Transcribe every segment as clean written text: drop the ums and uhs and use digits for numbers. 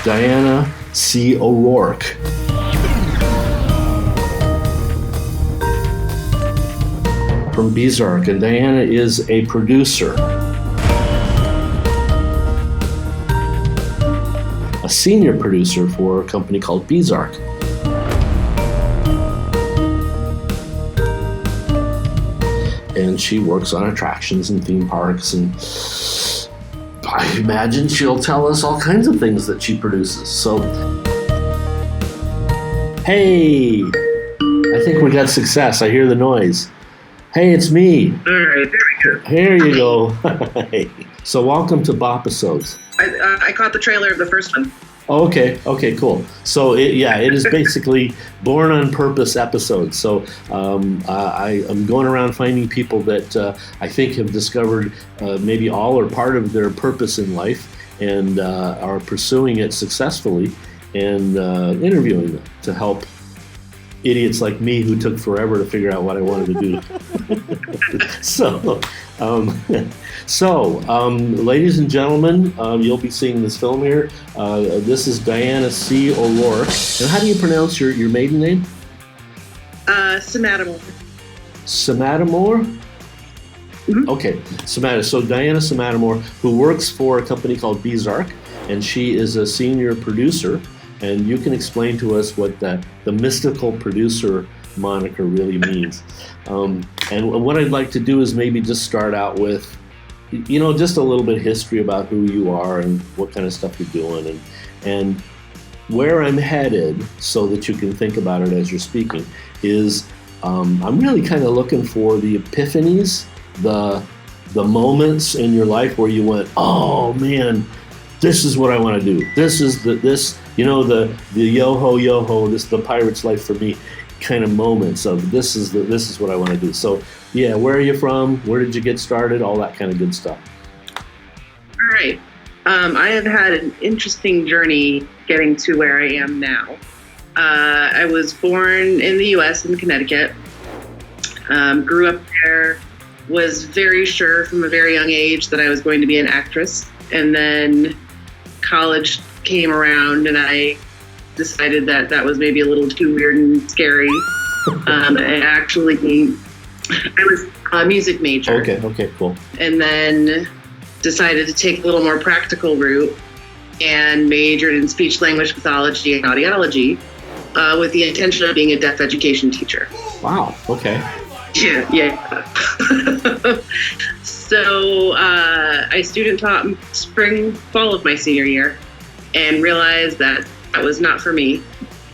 Diana C. O'Rourke. From Bizarre, and Diana is a producer, a senior producer for a company called Bizarre. And she works on attractions and theme parks, and I imagine she'll tell us all kinds of things that she produces. So, hey, I think we got success. I hear the noise. Hey, it's me. All right, there we go. Here you go. So welcome to BOPisode. I caught the trailer of the first one. Oh, okay, cool. So it is basically born on purpose episodes. So I am going around finding people that I think have discovered maybe all or part of their purpose in life and are pursuing it successfully, and interviewing them to help idiots like me who took forever to figure out what I wanted to do. So, ladies and gentlemen, you'll be seeing this film here. This is Diana C. O'Rourke. And how do you pronounce your maiden name? Samatamore. Samatamore? Mm-hmm. Okay, so Diana Samatamore, who works for a company called Bizarre, and she is a senior producer. And you can explain to us what the mystical producer moniker really means. And what I'd like to do is maybe just start out with, just a little bit of history about who you are and what kind of stuff you're doing, and where I'm headed, so that you can think about it as you're speaking, is I'm really kind of looking for the epiphanies, the moments in your life where you went, oh man, this is what I want to do. This is the yo-ho, this is the pirate's life for me kind of moments of this is what I want to do. So yeah, where are you from? Where did you get started? All that kind of good stuff. All right. I have had an interesting journey getting to where I am now. I was born in the U.S. in Connecticut. Grew up there. Was very sure from a very young age that I was going to be an actress. And then college came around and I decided that was maybe a little too weird and scary. I was a music major. Okay, cool. And then decided to take a little more practical route and majored in speech language pathology and audiology with the intention of being a deaf education teacher. Wow, okay. Yeah. So I student taught spring, fall of my senior year and realized that was not for me.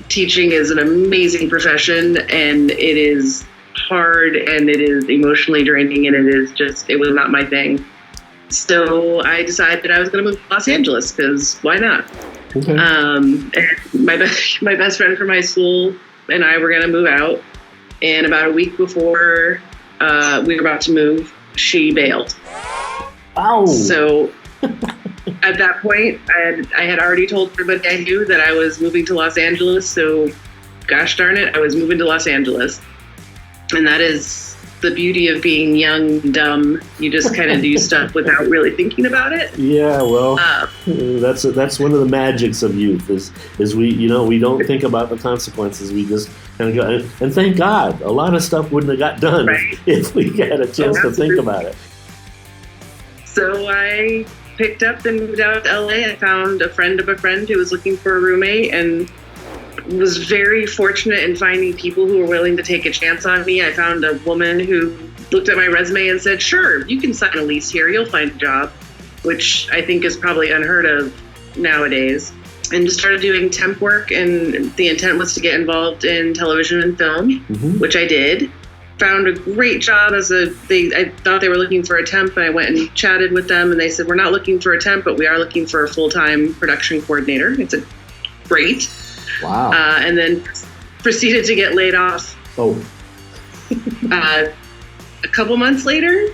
Teaching is an amazing profession, and it is hard and it is emotionally draining, and it was not my thing. So I decided I was going to move to Los Angeles because why not? Okay. And my best friend from high school and I were going to move out, and about a week before we were about to move, she bailed. Ow. So at that point, I had already told everybody I knew that I was moving to Los Angeles. So gosh darn it, I was moving to Los Angeles. And that is the beauty of being young and dumb. You just kind of do stuff without really thinking about it. Yeah, well, that's one of the magics of youth is we don't think about the consequences. We just kind of go, and thank God, a lot of stuff wouldn't have got done if we had a chance to think about it. So I picked up and moved out to LA. I found a friend of a friend who was looking for a roommate, and was very fortunate in finding people who were willing to take a chance on me. I found a woman who looked at my resume and said, sure, you can sign a lease here, you'll find a job, which I think is probably unheard of nowadays. And just started doing temp work, and the intent was to get involved in television and film, which I did. Found a great job I thought they were looking for a temp, and I went and chatted with them, and they said, we're not looking for a temp, but we are looking for a full-time production coordinator. I said, great. Wow. And then proceeded to get laid off. Oh. A couple months later,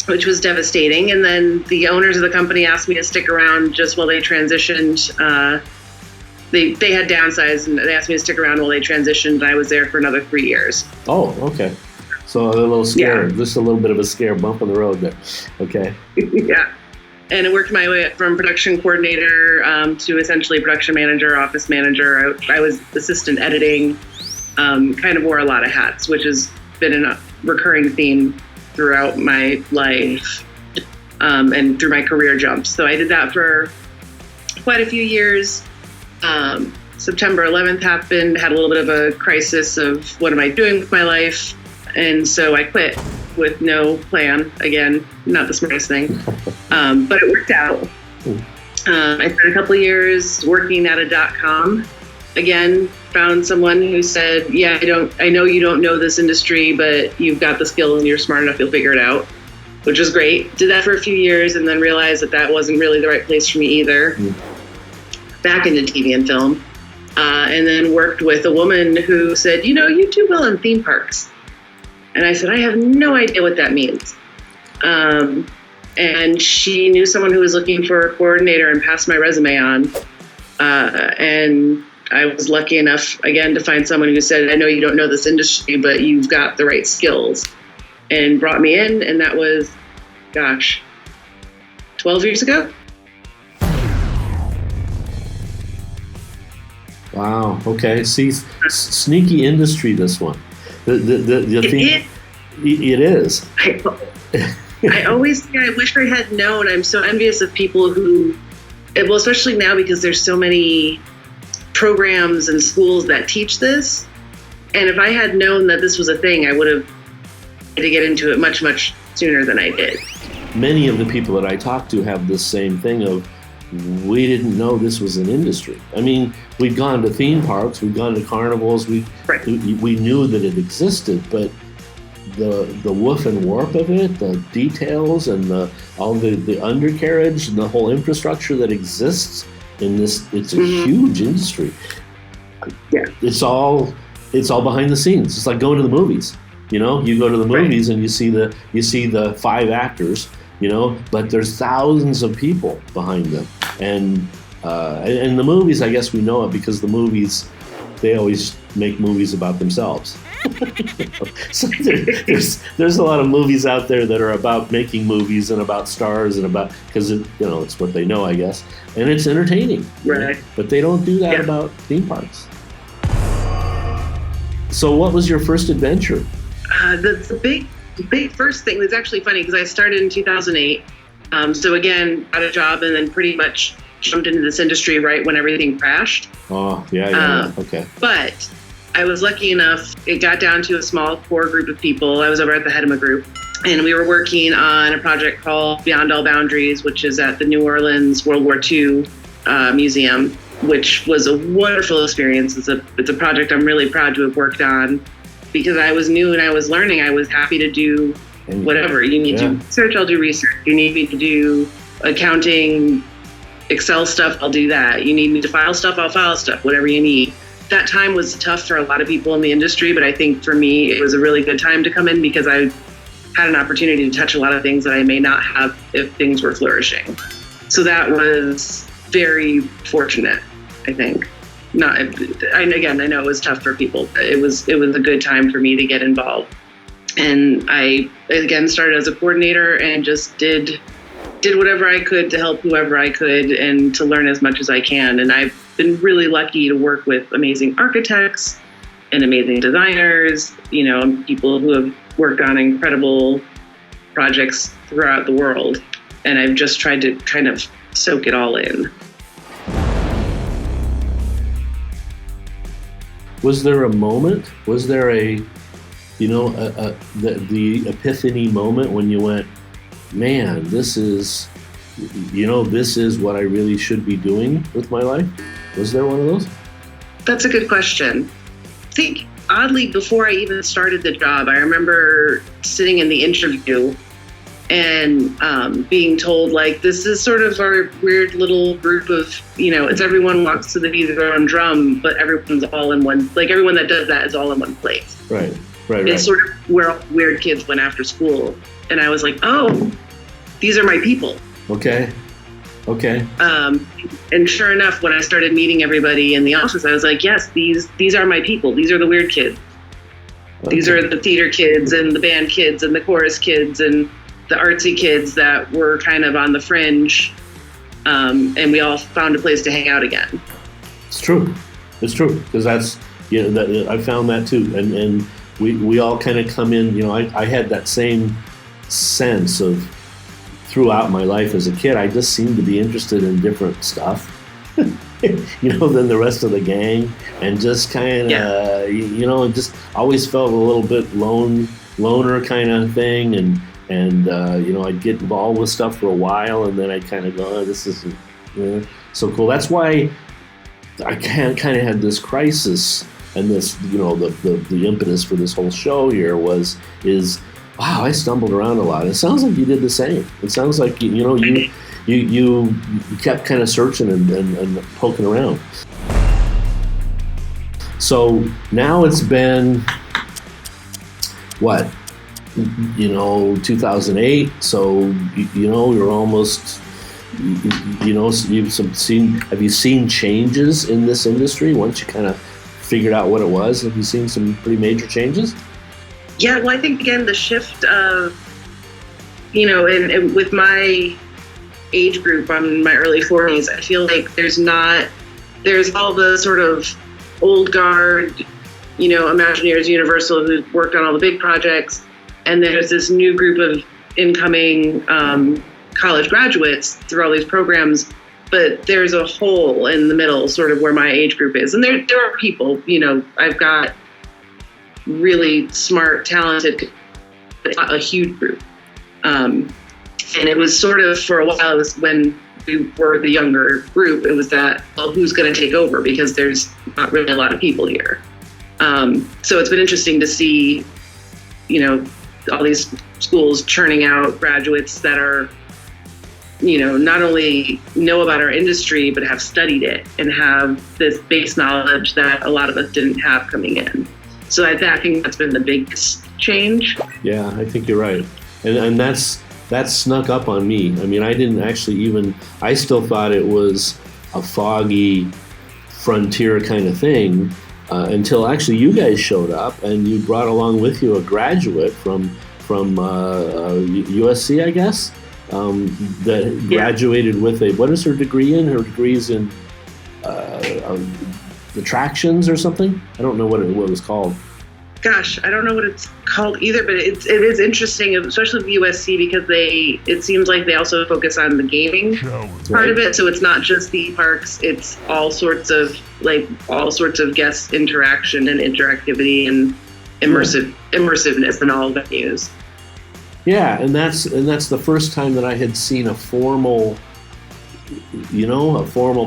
which was devastating. And then the owners of the company asked me to stick around just while they transitioned. They had downsized, and they asked me to stick around while they transitioned. And I was there for another 3 years. Oh, okay. So a little scare, just a little bit of a scare bump on the road there. Okay. Yeah. And I worked my way up from production coordinator to essentially production manager, office manager. I was assistant editing, kind of wore a lot of hats, which has been a recurring theme throughout my life and through my career jumps. So I did that for quite a few years. September 11th happened, had a little bit of a crisis of what am I doing with my life? And so I quit with no plan. Again, not the smartest thing, but it worked out. I spent a couple of years working at a .com. Again, found someone who said, yeah, I know you don't know this industry, but you've got the skills and you're smart enough, you'll figure it out, which was great. Did that for a few years and then realized that wasn't really the right place for me either. Back into TV and film. And then worked with a woman who said, you do well in theme parks. And I said, I have no idea what that means. And she knew someone who was looking for a coordinator and passed my resume on. And I was lucky enough, again, to find someone who said, I know you don't know this industry, but you've got the right skills. And brought me in, and that was, 12 years ago. Wow. Okay. See, sneaky industry, this one. The thing, it is. I always think I wish I had known. I'm so envious of people who, well, especially now because there's so many programs and schools that teach this. And if I had known that this was a thing, I would have had to get into it much, much sooner than I did. Many of the people that I talk to have this same thing of, we didn't know this was an industry. I mean, we'd gone to theme parks, we'd gone to carnivals, we knew that it existed, but the woof and warp of it, the details and all the undercarriage and the whole infrastructure that exists in this, it's a huge industry. Yeah. It's all behind the scenes. It's like going to the movies. You go to the movies and you see the 5 actors, but there's thousands of people behind them. And the movies, I guess we know it because the movies, they always make movies about themselves. So there's a lot of movies out there that are about making movies and about stars and about, because it's what they know, I guess, and it's entertaining. Right. But they don't do that about theme parks. So what was your first adventure? The big first thing was actually funny because I started in 2008. So again, got a job and then pretty much jumped into this industry right when everything crashed. Oh, yeah. Okay. But I was lucky enough, it got down to a small core group of people. I was over at the head of my group, and we were working on a project called Beyond All Boundaries, which is at the New Orleans World War II Museum, which was a wonderful experience. It's a project I'm really proud to have worked on because I was new and I was learning. I was happy to do whatever. You need to research, I'll do research. You need me to do accounting, Excel stuff, I'll do that. You need me to file stuff, I'll file stuff, whatever you need. That time was tough for a lot of people in the industry, but I think for me, it was a really good time to come in because I had an opportunity to touch a lot of things that I may not have if things were flourishing. So that was very fortunate, I think. I know it was tough for people, but it was a good time for me to get involved. And I, again, started as a coordinator and just did whatever I could to help whoever I could and to learn as much as I can. And I've been really lucky to work with amazing architects and amazing designers, people who have worked on incredible projects throughout the world. And I've just tried to kind of soak it all in. Was there a moment? Was there the epiphany moment when you went, man, this is what I really should be doing with my life? Was there one of those? That's a good question. I think, oddly, before I even started the job, I remember sitting in the interview and being told, this is sort of our weird little group of, it's everyone walks to the beat of their own drum, but everyone's all in one, everyone that does that is all in one place. Right. It's sort of where all weird kids went after school. And I was like, oh, these are my people. Okay. And sure enough, when I started meeting everybody in the office, I was like, yes, these are my people. These are the weird kids. Okay. These are the theater kids and the band kids and the chorus kids and the artsy kids that were kind of on the fringe, and we all found a place to hang out again. It's true, because that's, I found that too, and we all kind of come in. I had that same sense of throughout my life as a kid. I just seemed to be interested in different stuff, than the rest of the gang, and just kind of, just always felt a little bit loner kind of thing, and I'd get involved with stuff for a while, and then I'd kind of go, oh, this isn't so cool. That's why I kind of had this crisis, and this, the impetus for this whole show here is wow, I stumbled around a lot. It sounds like you did the same. It sounds like you kept kind of searching and poking around. So now it's been what? 2008. So you're almost. Have you seen changes in this industry once you kind of figured out what it was? Have you seen some pretty major changes? Yeah, well, I think, again, the shift of, and with my age group, I'm in my early 40s, I feel like there's all the sort of old guard, Imagineers, Universal, who worked on all the big projects, and there's this new group of incoming college graduates through all these programs, but there's a hole in the middle, sort of where my age group is. And there are people, I've got really smart, talented, but not a huge group. And it was sort of, for a while, it was when we were the younger group, it was that, well, who's going to take over? Because there's not really a lot of people here. So it's been interesting to see, all these schools churning out graduates that are, not only know about our industry, but have studied it and have this base knowledge that a lot of us didn't have coming in. So I think that's been the biggest change. Yeah, I think you're right. And that snuck up on me. I mean, I didn't actually I still thought it was a foggy frontier kind of thing until actually you guys showed up and you brought along with you a graduate from USC, I guess, that graduated with what is her degree in? Her degree's in attractions or something? I don't know what it was called. Gosh, I don't know what it's called either, but it is interesting, especially with USC, because it seems like they also focus on the gaming part of it. So it's not just theme parks; it's all sorts of guest interaction and interactivity and immersiveness in all venues. Yeah, and that's the first time that I had seen a formal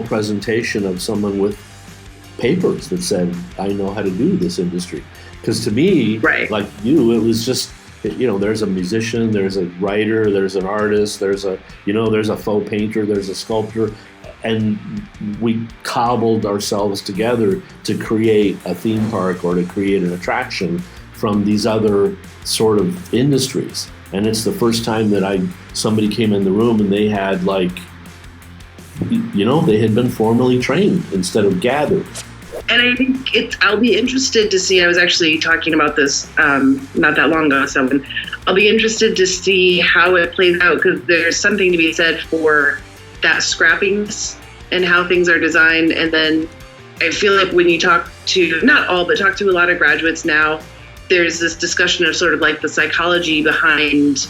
presentation of someone with papers that said, I know how to do this industry. Because to me, like you, it was just, there's a musician, there's a writer, there's an artist, there's a faux painter, there's a sculptor, and we cobbled ourselves together to create a theme park or to create an attraction from these other sort of industries. And it's the first time that somebody came in the room and they had they had been formally trained instead of gathered. And I think I'll be interested to see, I was actually talking about this not that long ago, I'll be interested to see how it plays out, because there's something to be said for that scrappiness and how things are designed. And then I feel like when you talk to, not all, but talk to a lot of graduates now, there's this discussion of sort of like the psychology behind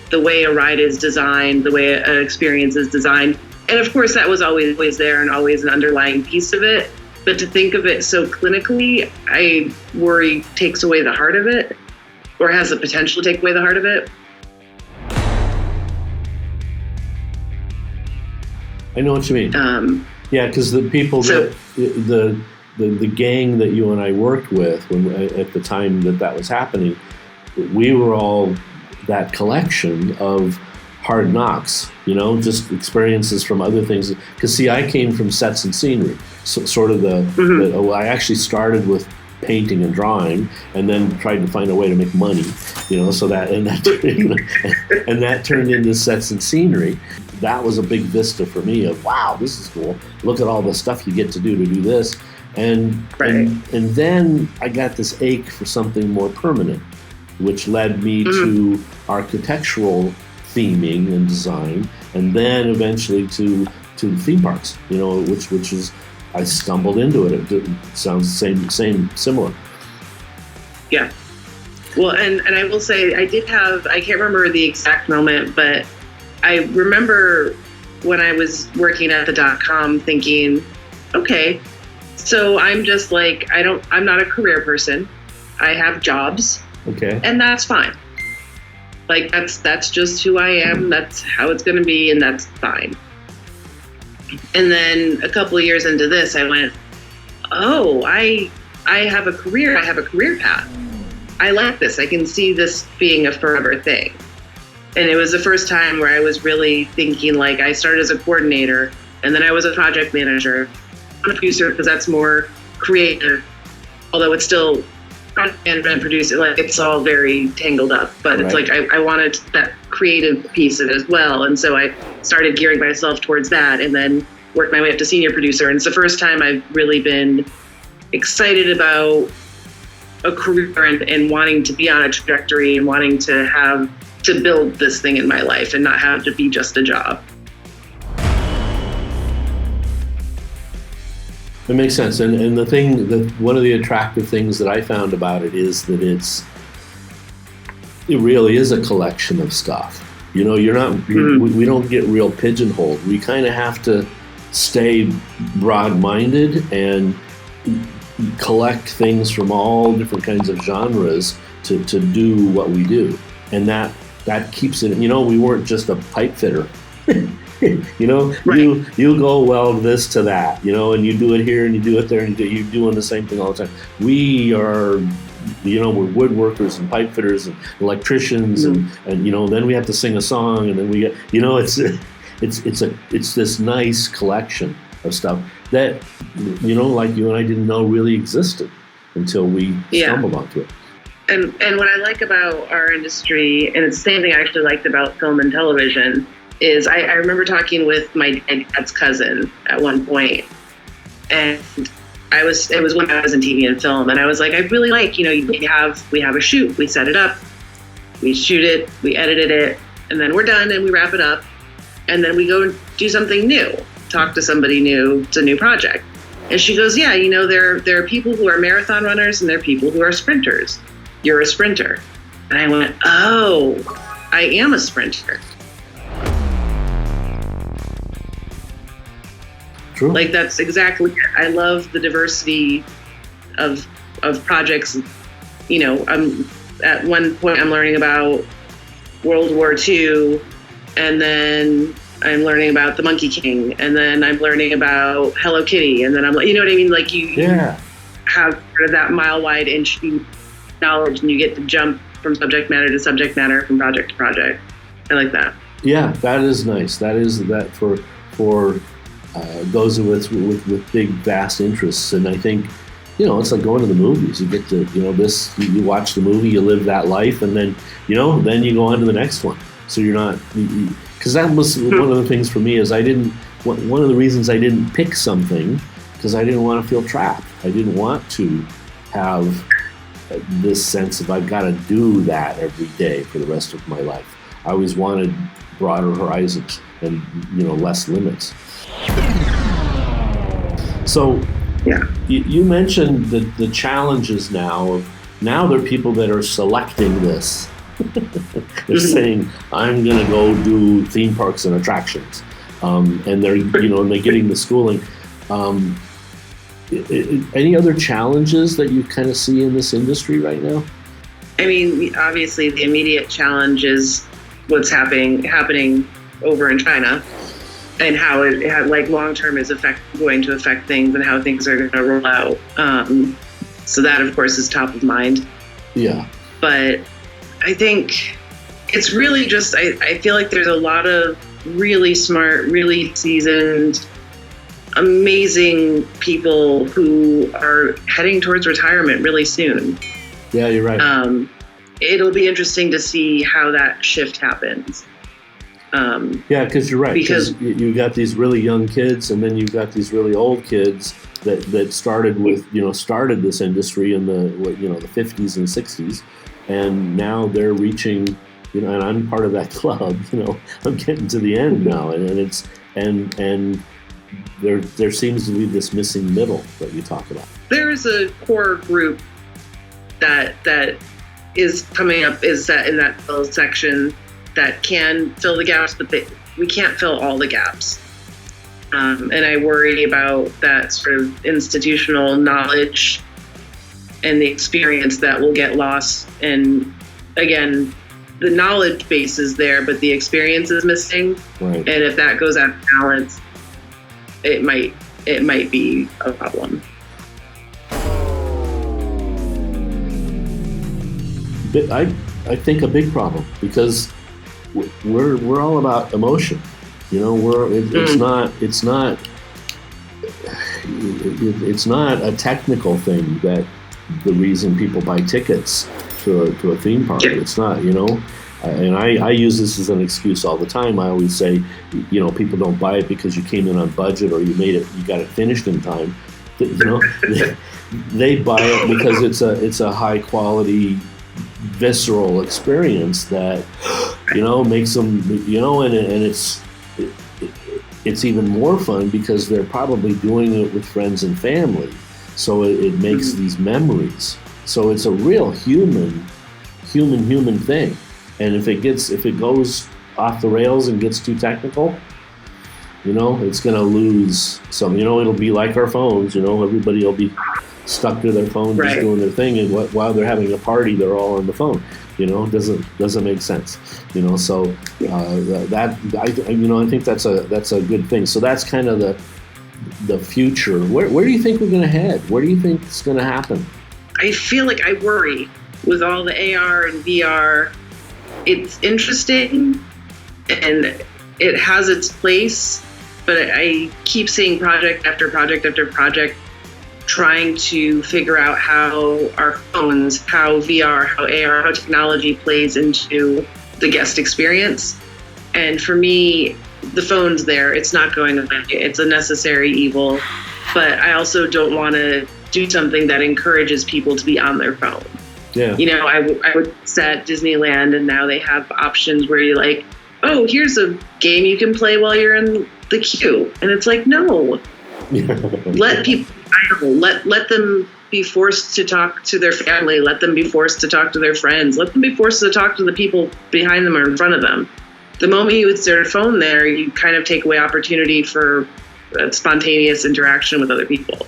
the way a ride is designed, the way an experience is designed. And of course, that was always there and always an underlying piece of it. But to think of it so clinically, I worry takes away the heart of it, or has the potential to take away the heart of it. I know what you mean. Yeah, because the people the gang that you and I worked with at the time that was happening, we were all that collection of hard knocks, just experiences from other things. Because see, I came from sets and scenery, so sort of I actually started with painting and drawing, and then tried to find a way to make money, so that turned into sets and scenery. That was a big vista for me of, wow, this is cool. Look at all the stuff you get to do this. And then I got this ache for something more permanent, which led me to architectural theming and design, and then eventually to theme parks. Which is I stumbled into it. It sounds similar. Yeah. Well, and I will say I can't remember the exact moment, but I remember when I was working at the .com thinking, okay, so I'm just like, I'm not a career person. I have jobs. Okay. And that's fine. Like that's just who I am. That's how it's going to be. And that's fine. And then a couple of years into this, I went, oh, I have a career. I have a career path. I like this. I can see this being a forever thing. And it was the first time where I was really thinking, like, I started as a coordinator, and then I was a project manager, a producer, because that's more creative, although it's still project management, producer, like, it's all very tangled up. But It's like I wanted that creative piece of it as well. And so I started gearing myself towards that, and then worked my way up to senior producer. And it's the first time I've really been excited about a career and wanting to be on a trajectory and wanting to build this thing in my life and not have to be just a job. It makes sense. And the thing that one of the attractive things that I found about it is that it really is a collection of stuff. We don't get real pigeonholed. We kind of have to stay broad-minded and collect things from all different kinds of genres to do what we do. And that keeps it, we weren't just a pipe fitter. Right. You go weld this to that, and you do it here and you do it there, and you're doing the same thing all the time. We are, we're woodworkers and pipe fitters and electricians, and then we have to sing a song, and then we get, it's this nice collection of stuff that, like you and I didn't know really existed until we stumbled onto it. And what I like about our industry, and it's the same thing I actually liked about film and television, is I remember talking with my dad's cousin at one point, and it was when I was in TV and film, and I was like, I really like, we have a shoot, we set it up, we shoot it, we edited it, and then we're done and we wrap it up, and then we go and do something new, talk to somebody new, it's a new project. And she goes, yeah, there are people who are marathon runners and there are people who are sprinters. You're a sprinter. And I went, oh, I am a sprinter. True. Like, that's exactly it. I love the diversity of projects. At one point I'm learning about World War II, and then I'm learning about the Monkey King, and then I'm learning about Hello Kitty, and then I'm like, you know what I mean? Like you have sort of that mile wide, inch deep knowledge, and you get to jump from subject matter to subject matter, from project to project. I like that. Yeah, that is nice. That is that for those of us with big, vast interests. And I think, it's like going to the movies. You get to, you watch the movie, you live that life, and then, then you go on to the next one. So you're not, because that was one of the things for me is one of the reasons I didn't pick something, because I didn't want to feel trapped. I didn't want to have this sense of I've got to do that every day for the rest of my life. I always wanted broader horizons and, less limits. So you mentioned the challenges now there are people that are selecting this. They're saying, I'm going to go do theme parks and attractions. And they're, and they're getting the schooling. Any other challenges that you kind of see in this industry right now? I mean, obviously the immediate challenge is what's happening over in China, and how it long-term is going to affect things and how things are going to roll out. So that, of course, is top of mind. Yeah. But I think it's really just, I feel like there's a lot of really smart, really seasoned, amazing people who are heading towards retirement really soon. Yeah, you're right. It'll be interesting to see how that shift happens. Yeah, because you're right. Because you got these really young kids, and then you've got these really old kids that started with started this industry in the 50s and 60s, and now they're reaching and I'm part of that club. I'm getting to the end now, and there seems to be this missing middle that you talk about. There is a core group that is coming up, is that in that fill section that can fill the gaps, but we can't fill all the gaps. And I worry about that sort of institutional knowledge and the experience that will get lost. And again, the knowledge base is there, but the experience is missing. Right. And if that goes out of balance, it might be a problem. I think a big problem, because we're all about emotion. It's not a technical thing that the reason people buy tickets to a theme park. It's not, and I use this as an excuse all the time. I always say, people don't buy it because you came in on budget or you got it finished in time. They buy it because it's a high quality, visceral experience that makes them, and it's even more fun because they're probably doing it with friends and family, so it makes these memories. So it's a real human thing. And if it goes off the rails and gets too technical, it's going to lose some. It'll be like our phones. Everybody will be stuck to their phone, just doing their thing, and while they're having a party, they're all on the phone. Doesn't make sense. So I think that's a good thing. So that's kind of the future. Where do you think we're going to head? Where do you think it's going to happen? I feel like I worry with all the AR and VR. It's interesting and it has its place, but I keep seeing project after project after project trying to figure out how our phones, how VR, how AR, how technology plays into the guest experience. And for me, the phone's there. It's not going away. It's a necessary evil. But I also don't want to do something that encourages people to be on their phone. Yeah. I would set Disneyland, and now they have options where you're like, oh, here's a game you can play while you're in the queue. And it's like, no. Let people, let them be forced to talk to their family. Let them be forced to talk to their friends. Let them be forced to talk to the people behind them or in front of them. The moment you insert a phone there, you kind of take away opportunity for spontaneous interaction with other people.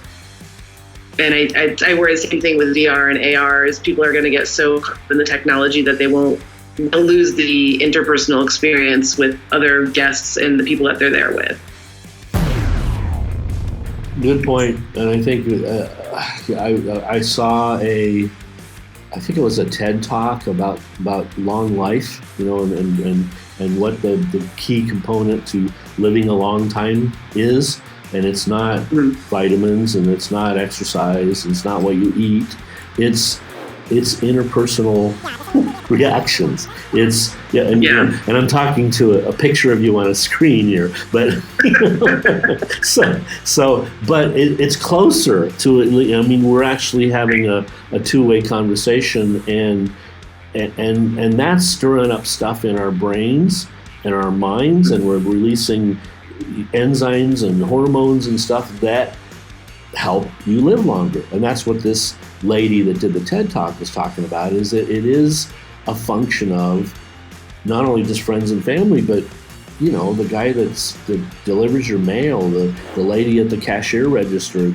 And I worry the same thing with VR and AR is people are going to get so caught up in the technology that they'll lose the interpersonal experience with other guests and the people that they're there with. Good point. And I think I saw I think it was a TED talk about long life, and what the key component to living a long time is. And it's not vitamins, and it's not exercise, and it's not what you eat. It's interpersonal reactions. And I'm talking to a picture of you on a screen here, but but it's closer to it. I mean, we're actually having a two-way conversation, and that's stirring up stuff in our brains and our minds, and we're releasing enzymes and hormones and stuff that help you live longer. And that's what this lady that did the TED Talk was talking about, is that it is a function of not only just friends and family, but the guy that delivers your mail, the lady at the cashier register,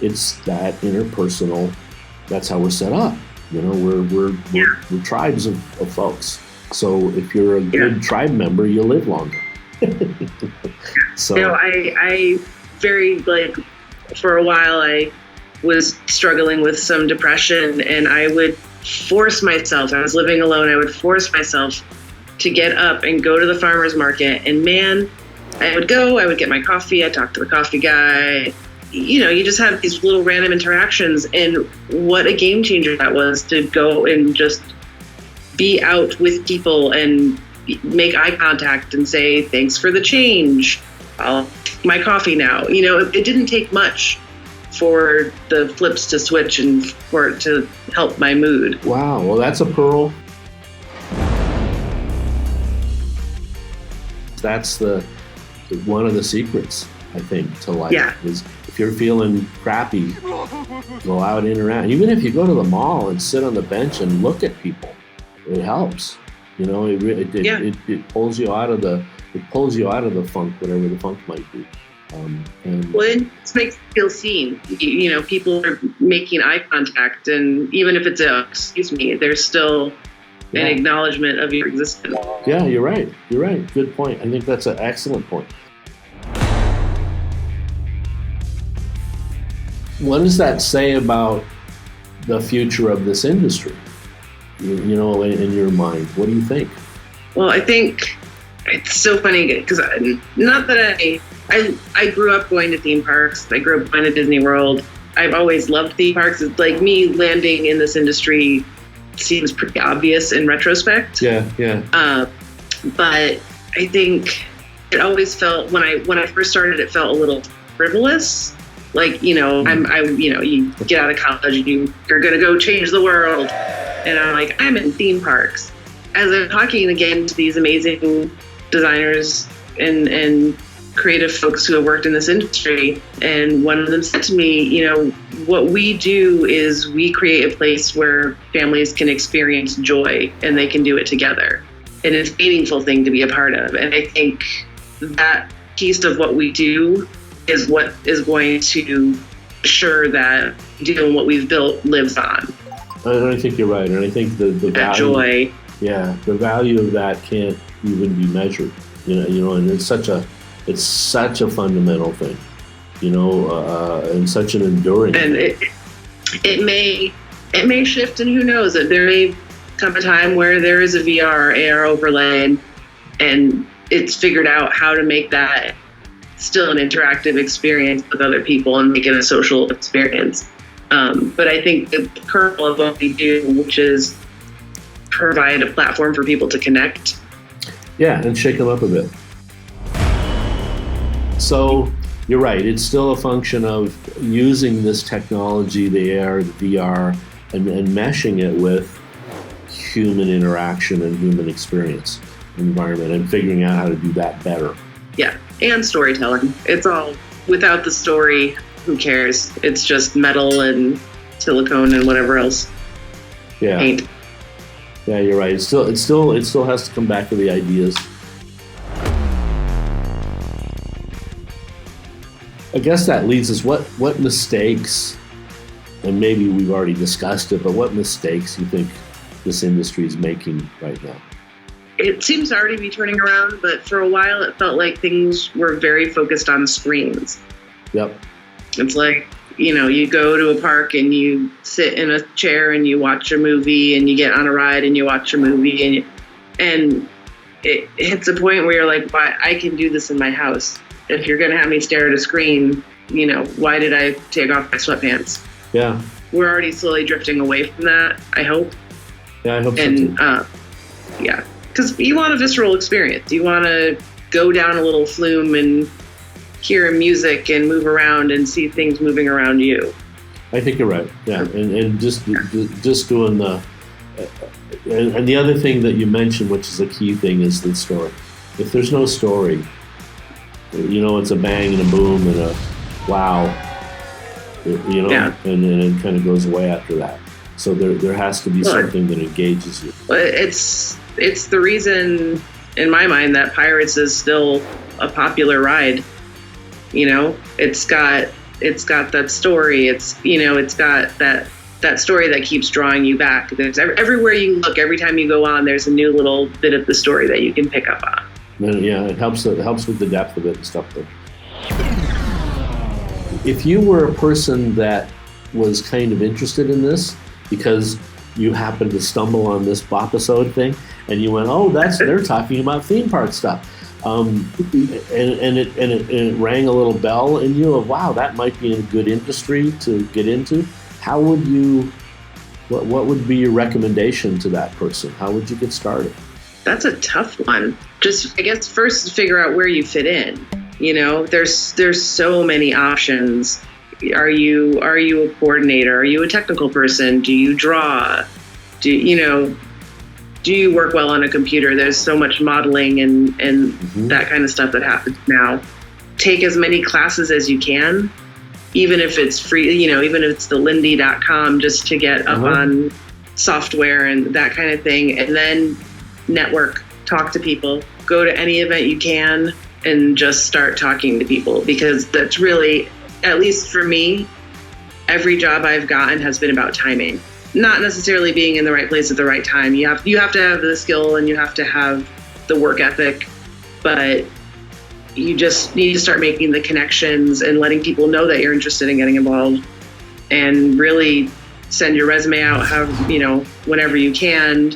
it's that interpersonal. That's how we're set up. We're tribes of folks. So if you're a good tribe member, you'll live longer. So I very, for a while I was struggling with some depression, and I would force myself, I was living alone, I would force myself to get up and go to the farmer's market, and man, I would get my coffee, I'd talk to the coffee guy, you just have these little random interactions, and what a game changer that was to go and just be out with people and make eye contact and say, thanks for the change. I'll take my coffee now. It didn't take much for the flips to switch and for it to help my mood. Wow. Well, that's a pearl. that's the one of the secrets, I think, to life. Yeah. Is if you're feeling crappy, go out and interact. Even if you go to the mall and sit on the bench and look at people, it helps. You know, it pulls you out of the funk, whatever the funk might be. Well, it just makes you feel seen. You know, people are making eye contact, and even if it's excuse me, there's still an acknowledgement of your existence. Yeah, you're right. Good point. I think that's an excellent point. What does that say about the future of this industry? You know, in your mind, what do you think? Well, I think it's so funny because not that I grew up going to theme parks. I grew up going to Disney World. I've always loved theme parks. It's like me landing in this industry seems pretty obvious in retrospect. Yeah. But I think it always felt when I first started, it felt a little frivolous. Like, you know, you get out of college and you're gonna go change the world, and I'm like, I'm in theme parks. As I'm talking again to these amazing designers and creative folks who have worked in this industry, and one of them said to me, you know, what we do is we create a place where families can experience joy and they can do it together. And it's a meaningful thing to be a part of. And I think that piece of what we do is what is going to ensure that doing what we've built lives on. I think you're right. And I think the value, joy. Yeah, the value of that can't even be measured. You know, and it's such a fundamental thing, you know, and such an enduring. And it may shift, and who knows? There may come a time where there is a VR, AR overlay, and it's figured out how to make that still an interactive experience with other people and make it a social experience. But I think the kernel of what we do, which is provide a platform for people to connect. Yeah, and shake them up a bit. So you're right. It's still a function of using this technology, the AR, the VR, and meshing it with human interaction and human experience environment and figuring out how to do that better. Yeah, and storytelling. It's all, without the story, who cares? It's just metal and silicone and whatever else. Yeah. Paint. Yeah, you're right. It still has to come back to the ideas. I guess that leads us, what mistakes, and maybe we've already discussed it, but what mistakes you think this industry is making right now? It seems to already be turning around, but for a while it felt like things were very focused on screens. Yep. It's like, you know, you go to a park and you sit in a chair and you watch a movie, and you get on a ride and you watch a movie, and it hits a point where you're like, why, I can do this in my house. If you're going to have me stare at a screen, you know, why did I take off my sweatpants? Yeah. We're already slowly drifting away from that, I hope. Yeah, I hope so too. Yeah, because you want a visceral experience. You want to go down a little flume and hear music and move around and see things moving around you. I think you're right. Yeah, and just doing the and the other thing that you mentioned, which is a key thing, is the story. If there's no story, you know, it's a bang and a boom and a wow, you know, and it kind of goes away after that. So there has to be something that engages you. It's the reason, in my mind, that Pirates is still a popular ride. You know, it's got that story. It's, you know, it's got that story that keeps drawing you back. There's everywhere you look, every time you go on, there's a new little bit of the story that you can pick up on. And yeah, it helps with the depth of it and stuff. Though. If you were a person that was kind of interested in this because you happened to stumble on this BOPisode thing and you went, oh, they're talking about theme park stuff. And it rang a little bell in you of, wow, that might be a good industry to get into. How would you, what would be your recommendation to that person? How would you get started? That's a tough one. Just, I guess, first figure out where you fit in. You know, there's so many options. Are you a coordinator? Are you a technical person? Do you draw? You know, do you work well on a computer? There's so much modeling and that kind of stuff that happens now. Take as many classes as you can, even if it's free, even if it's the lindy.com, just to get up on software and that kind of thing. And then network, talk to people, go to any event you can and just start talking to people, because that's really, at least for me, every job I've gotten has been about timing. Not necessarily being in the right place at the right time. You have to have the skill and you have to have the work ethic, but you just need to start making the connections and letting people know that you're interested in getting involved, and really send your resume out, whenever you can.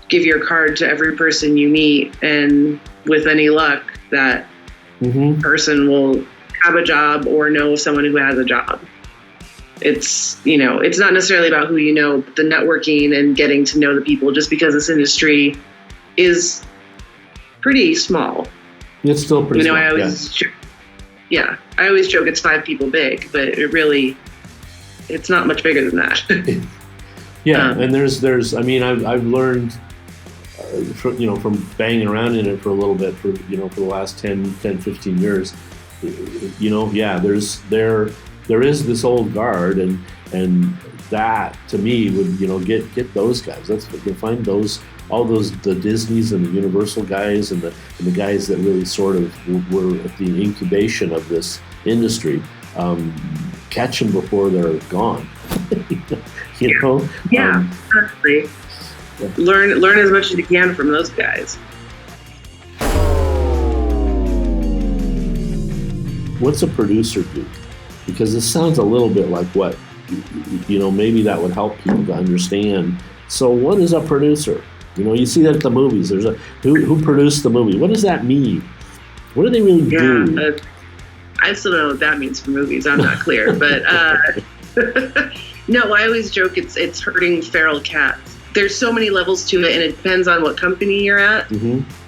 Give your card to every person you meet, and with any luck, that person will have a job or know someone who has a job. It's not necessarily about who you know, but the networking and getting to know the people, just because this industry is pretty small. It's still pretty small. I always joke it's 5 people big, but it's not much bigger than that. And I've learned, from banging around in it for a little bit for the last 10, 15 years, there is this old guard, and that to me would get those guys. That's what you find, the Disneys and the Universal guys and the guys that really sort of were at the incubation of this industry. Catch them before they're gone. Exactly. Learn as much as you can from those guys. What's a producer do? Because this sounds a little bit like what, maybe that would help people to understand. So what is a producer? You see that at the movies. There's who produced the movie. What does that mean? What do they really do? I still don't know what that means for movies. I'm not clear. But no, I always joke it's herding feral cats. There's so many levels to it, and it depends on what company you're at,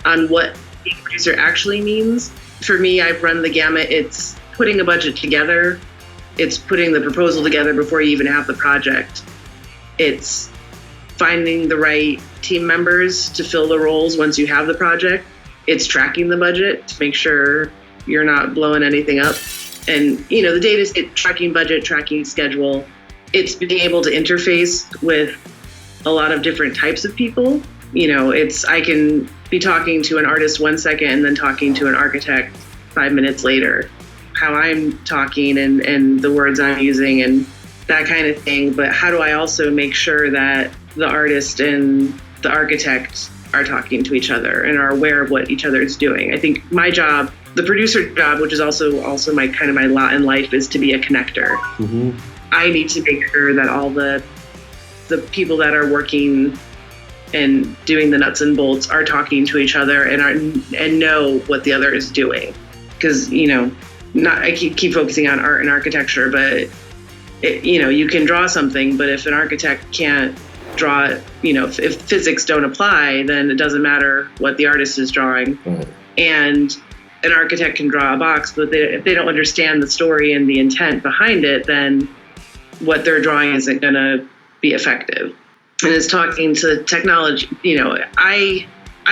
on what being a producer actually means. For me, I've run the gamut. It's putting a budget together. It's putting the proposal together before you even have the project. It's finding the right team members to fill the roles once you have the project. It's tracking the budget to make sure you're not blowing anything up. And, the data, tracking budget, tracking schedule. It's being able to interface with a lot of different types of people. I can be talking to an artist 1 second and then talking to an architect 5 minutes later. How I'm talking and the words I'm using and that kind of thing. But how do I also make sure that the artist and the architect are talking to each other and are aware of what each other is doing? I think my job, the producer job, which is also my kind of my lot in life, is to be a connector. I need to make sure that all the people that are working and doing the nuts and bolts are talking to each other and know what the other is doing. Because I keep focusing on art and architecture, but you can draw something, but if an architect can't draw it, if physics don't apply, then it doesn't matter what the artist is drawing. And an architect can draw a box, but if they don't understand the story and the intent behind it, then what they're drawing isn't going to be effective. And it's talking to technology. I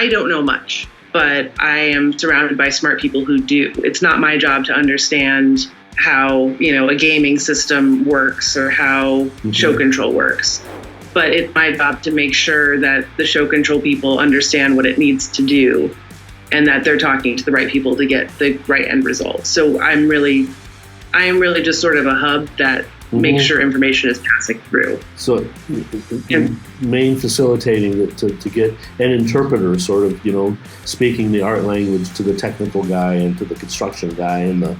don't know much, but I am surrounded by smart people who do. It's not my job to understand how, a gaming system works or how show control works. But it's my job to make sure that the show control people understand what it needs to do and that they're talking to the right people to get the right end result. So I am really just sort of a hub that makes sure information is passing through. So main facilitating to get an interpreter sort of, speaking the art language to the technical guy and to the construction guy and the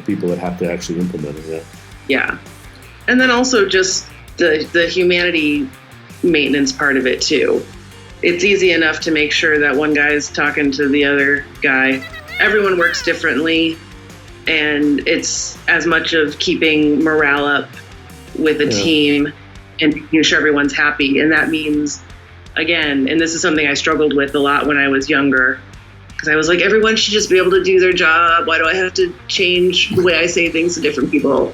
people that have to actually implement it. Yeah. And then also just the humanity maintenance part of it too. It's easy enough to make sure that one guy's talking to the other guy. Everyone works differently, and it's as much of keeping morale up with a team and making sure everyone's happy. And that means, again, and this is something I struggled with a lot when I was younger, because I was like, everyone should just be able to do their job. Why do I have to change the way I say things to different people?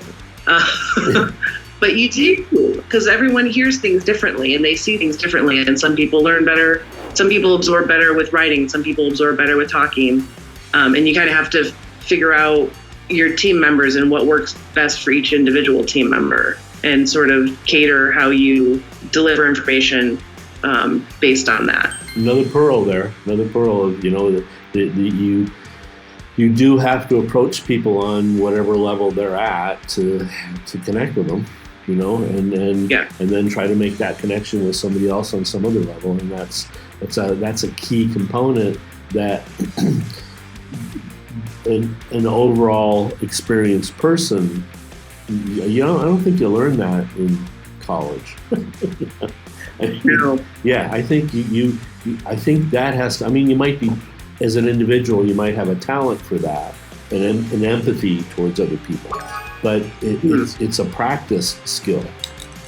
But you do, because everyone hears things differently and they see things differently. And some people learn better. Some people absorb better with writing. Some people absorb better with talking. And you kind of have to figure out your team members and what works best for each individual team member and sort of cater how you deliver information based on that. Another pearl of, you do have to approach people on whatever level they're at to connect with them, and then try to make that connection with somebody else on some other level. And that's a key component that an overall experienced person, I don't think you learn that in college. No. Yeah, I think I think that has to, you might be, as an individual, you might have a talent for that and an empathy towards other people, but it's a practice skill.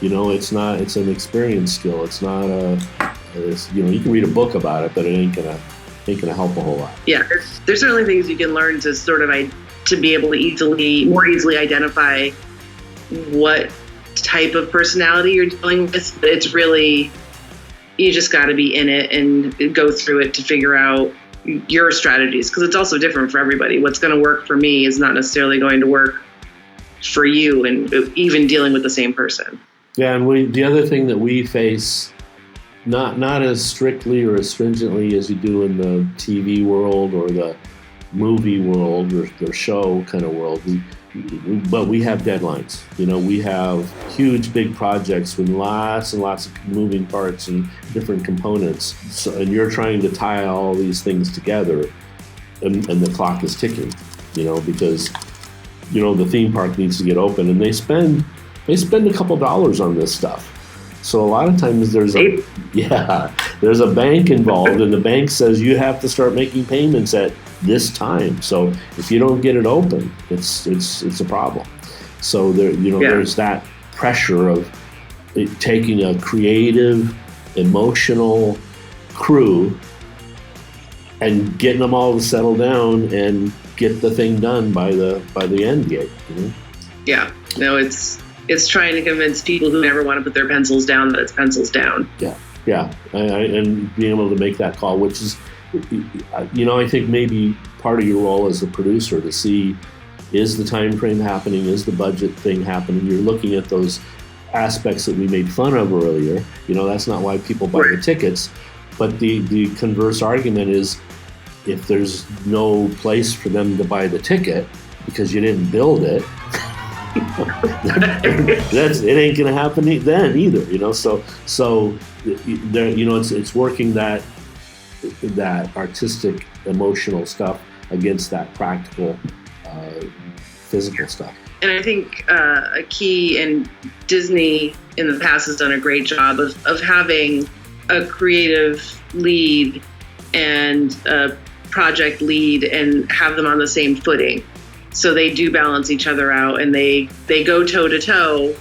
It's an experience skill. It's not you can read a book about it, but it ain't gonna help a whole lot. Yeah, there's certainly things you can learn to sort of to be able to more easily identify what type of personality you're dealing with. But it's really, you just got to be in it and go through it to figure out your strategies, because it's also different for everybody. What's going to work for me is not necessarily going to work for you, and even dealing with the same person. Yeah, and the other thing that we face, not as strictly or as stringently as you do in the TV world or the movie world or the show kind of world, but we have deadlines. We have huge, big projects with lots and lots of moving parts and different components. And you're trying to tie all these things together, and the clock is ticking. Because the theme park needs to get open, and they spend a couple dollars on this stuff. So a lot of times there's a bank involved, and the bank says you have to start making payments at this time. So if you don't get it open, it's a problem. So there's that pressure of taking a creative, emotional crew and getting them all to settle down and get the thing done by the end game. Yeah, no, it's trying to convince people who never want to put their pencils down that it's pencils down. Yeah, and being able to make that call, which is, I think maybe part of your role as a producer to see, is the time frame happening, is the budget thing happening? You're looking at those aspects that we made fun of earlier. That's not why people buy the tickets, but the converse argument is, if there's no place for them to buy the ticket because you didn't build it, it ain't gonna happen then either. So there, it's working that artistic, emotional stuff against that practical, physical stuff. And I think a key, and Disney in the past has done a great job of having a creative lead and a project lead and have them on the same footing. So they do balance each other out, and they go toe to toe,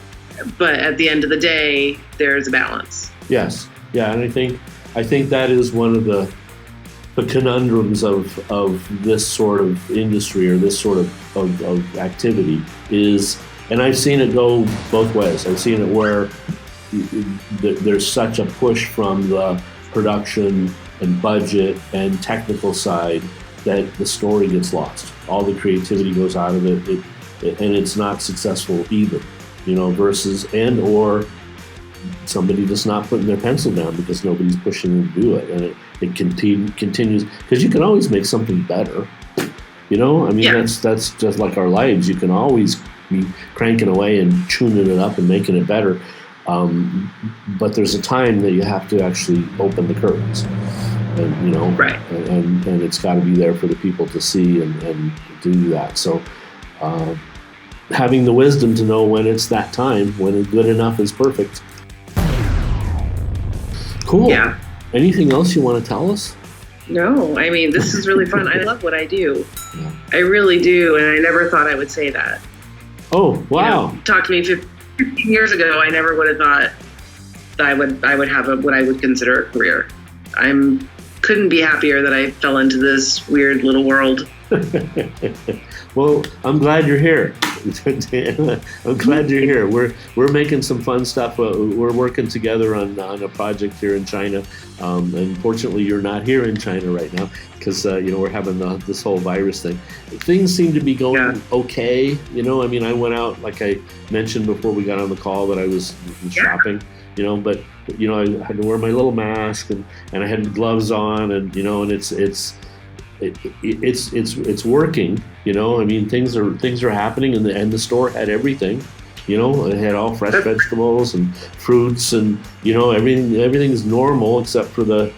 but at the end of the day, there's a balance. Yes. Yeah. And I think that is one of the conundrums of this sort of industry, or this sort of activity is, and I've seen it go both ways. I've seen it where there's such a push from the production and budget and technical side that the story gets lost. All the creativity goes out of it, and it's not successful either. Versus or somebody just not putting their pencil down because nobody's pushing them to do it, and it continues, because you can always make something better. That's just like our lives. You can always be cranking away and tuning it up and making it better, but there's a time that you have to actually open the curtains, and right, and it's got to be there for the people to see and do that. So having the wisdom to know when it's that time, when good enough is perfect. Cool. Yeah. Anything else you want to tell us? No, this is really fun. I love what I do. Yeah. I really do, and I never thought I would say that. Oh, wow. Talk to me 15 years ago, I never would have thought that I would have what I would consider a career. Couldn't be happier that I fell into this weird little world. Well, I'm glad you're here. I'm glad you're here. We're making some fun stuff. We're working together on a project here in China. Unfortunately, you're not here in China right now because we're having this whole virus thing. Things seem to be going okay. I mean, I went out, like I mentioned before we got on the call, that I was shopping. But I had to wear my little mask and I had gloves on, and and it's working. I mean, things are happening, and the store had everything. It had all fresh vegetables and fruits, and everything's normal except for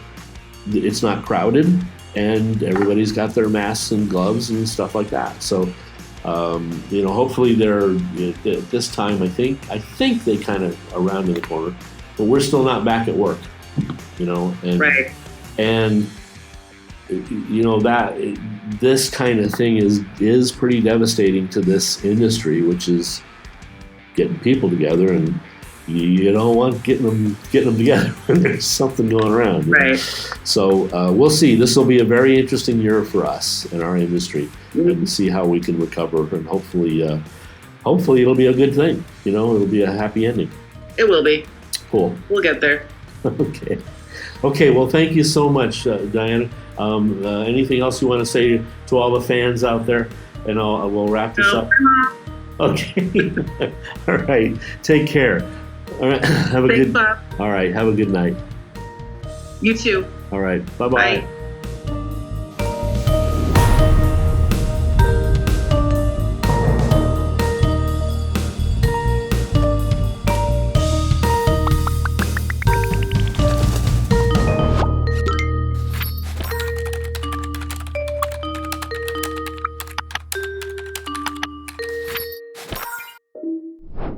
it's not crowded, and everybody's got their masks and gloves and stuff like that. So hopefully they're at this time. I think they kind of are around in the corner, but we're still not back at work. And right. And that this kind of thing is pretty devastating to this industry, which is getting people together, and you don't want getting them together when there's something going around. Right. So we'll see. This will be a very interesting year for us in our industry, and see how we can recover, and hopefully it'll be a good thing. It'll be a happy ending. It will be. Cool. We'll get there. Okay. Well, thank you so much, Diana. Anything else you want to say to all the fans out there? And we'll wrap this up. Okay. All right. Take care. All right. Thanks, Bob. All right. Have a good night. You too. All right. Bye-bye. Bye.